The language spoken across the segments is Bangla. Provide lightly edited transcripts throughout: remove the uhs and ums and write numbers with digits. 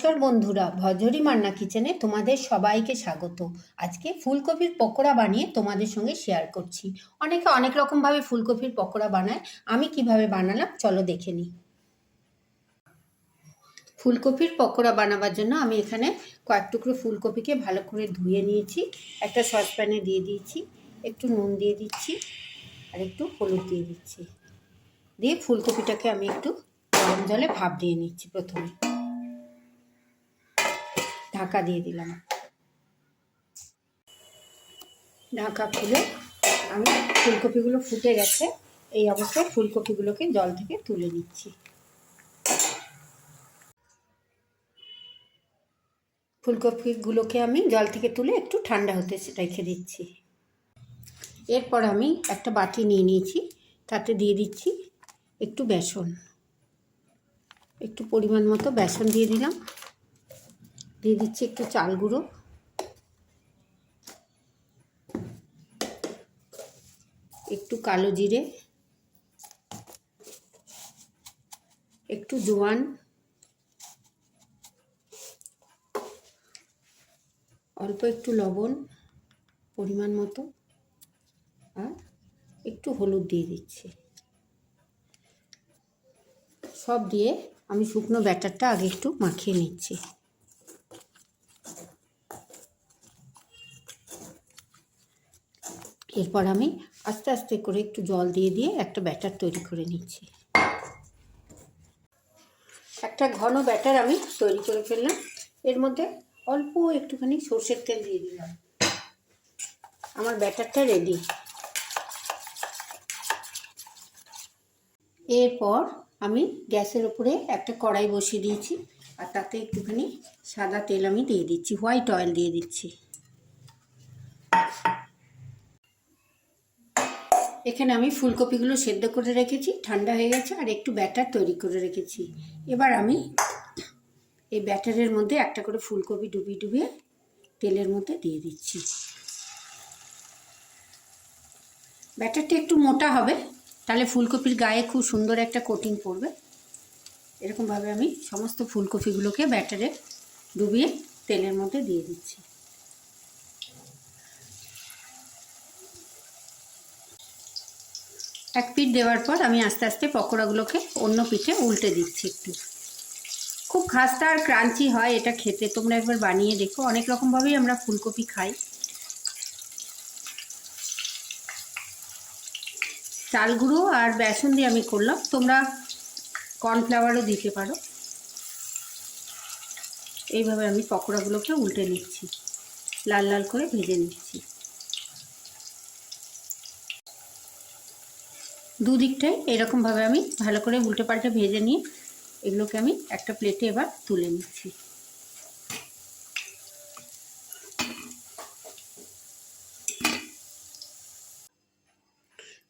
নমস্কার বন্ধুরা, ভজরি মান্না কিচেনে তোমাদের সবাইকে স্বাগত। আজকে ফুলকপির পকোড়া বানিয়ে তোমাদের সঙ্গে শেয়ার করছি। অনেকে অনেক রকমভাবে ফুলকপির পকোড়া বানায়, আমি কিভাবে বানালাম চলো দেখে নিই। ফুলকপির পকোড়া বানাবার জন্য আমি এখানে কয়েক টুকরো ফুলকপিকে ভালো করে ধুয়ে নিয়েছি। একটা সসপ্যানে দিয়ে দিয়েছি, একটু নুন দিয়ে দিচ্ছি আর একটু হলুদ দিয়ে দিচ্ছি। দিয়ে ফুলকপিটাকে আমি একটু গরম জলে ভাপ দিয়ে নিচ্ছি। প্রথমে ঢাকা দিয়ে দিলাম। ঢাকা খুলে আমি ফুলকপিগুলো ফুটে গেছে, এই অবস্থায় ফুলকপিগুলোকে জল থেকে তুলে নিচ্ছি। ফুলকপিগুলোকে আমি জল থেকে তুলে একটু ঠান্ডা হতে রেখে দিচ্ছি। এরপর আমি একটা বাটি নিয়ে নিয়েছি, তাতে দিয়ে দিচ্ছি একটু বেসন, একটু পরিমাণ মতো বেসন দিয়ে দিলাম। দিয়ে দিচ্ছি একটু চাল গুঁড়ো, একটু কালো জিরে, একটু জোয়ান, অল্প একটু লবণ পরিমাণ মতো, আর একটু হলুদ দিয়ে দিচ্ছি। সব দিয়ে আমি শুকনো ব্যাটারটা আগে একটু মাখিয়ে নিচ্ছি। এরপর আমি আস্তে আস্তে করে একটু জল দিয়ে দিয়ে একটা ব্যাটার তৈরি করে নিচ্ছি। একটা ঘন ব্যাটার আমি তৈরি করে ফেললাম। এর মধ্যে অল্প একটুখানি সর্ষের তেল দিয়ে দিলাম। আমার ব্যাটারটা রেডি। এরপর আমি গ্যাসের উপরে একটা কড়াই বসিয়ে দিয়েছি, আর তাতে একটুখানি সাদা তেল আমি দিয়ে দিচ্ছি, হোয়াইট অয়েল দিয়ে দিচ্ছি। এখানে আমি ফুলকপিগুলো সেদ্ধ করে রেখেছি, ঠান্ডা হয়ে গেছে, আর একটু ব্যাটার তৈরি করে রেখেছি। এবার আমি এই ব্যাটারের মধ্যে একটা করে ফুলকপি ডুবিয়ে ডুবিয়ে তেলের মধ্যে দিয়ে দিচ্ছি। ব্যাটারটা একটু মোটা হবে, তাহলে ফুলকপির গায়ে খুব সুন্দর একটা কোটিং পড়বে। এরকমভাবে আমি সমস্ত ফুলকপিগুলোকে ব্যাটারে ডুবিয়ে তেলের মধ্যে দিয়ে দিচ্ছি। এক পিঠ দেওয়ার পর আমি আস্তে আস্তে পকোড়াগুলোকে অন্য পিঠে উল্টে দিচ্ছি। একটু খুব খাস্তা আর ক্রাঞ্চি হয় এটা খেতে, তোমরা একবার বানিয়ে দেখো। অনেক রকমভাবেই আমরা ফুলকপি খাই। চাল গুঁড়ো আর বেসন দিয়ে আমি করলাম, তোমরা কর্নফ্লাওয়ারও দিতে পারো। এইভাবে আমি পকোড়াগুলোকে উল্টে নিচ্ছি, লাল লাল করে ভেজে নিচ্ছি। দুদিকটাই এরকমভাবে আমি ভালো করে উল্টে পাল্টে ভেজে নিয়ে এগুলোকে আমি একটা প্লেটে এবার তুলে নিচ্ছি।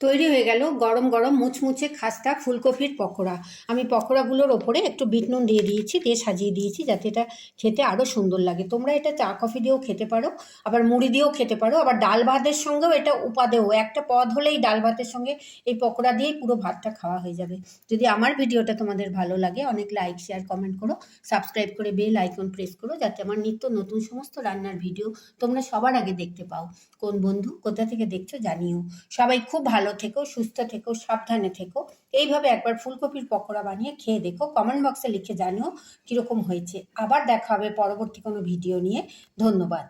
তৈরি হয়ে গেল গরম গরম মুচমুচে খাস্তা ফুলকপির পকোড়া। আমি পকোড়াগুলোর ওপরে একটু বিট নুন দিয়ে দিয়েছি, দিয়ে সাজিয়ে দিয়েছি যাতে এটা খেতে আরও সুন্দর লাগে। তোমরা এটা চা কফি দিয়েও খেতে পারো, আবার মুড়ি দিয়েও খেতে পারো, আবার ডাল ভাতের সঙ্গেও এটা উপাদেয়। একটা পদ হলেই ডাল ভাতের সঙ্গে এই পকোড়া দিয়েই পুরো ভাতটা খাওয়া হয়ে যাবে। যদি আমার ভিডিওটা তোমাদের ভালো লাগে, অনেক লাইক শেয়ার কমেন্ট করো, সাবস্ক্রাইব করে বেল আইকন প্রেস করো, যাতে আমার নিত্য নতুন সমস্ত রান্নার ভিডিও তোমরা সবার আগে দেখতে পাও। কোন বন্ধু কোথা থেকে দেখছো জানিও। সবাই খুব ভালো থেকো, সুস্থ থেকো, সাবধানে থেকো। এইভাবে একবার ফুলকপির পকোড়া বানিয়ে খেয়ে দেখো, কমেন্ট বক্সে লিখে জানিও কীরকম হয়েছে। আবার দেখা হবে পরবর্তী কোনো ভিডিও নিয়ে। ধন্যবাদ।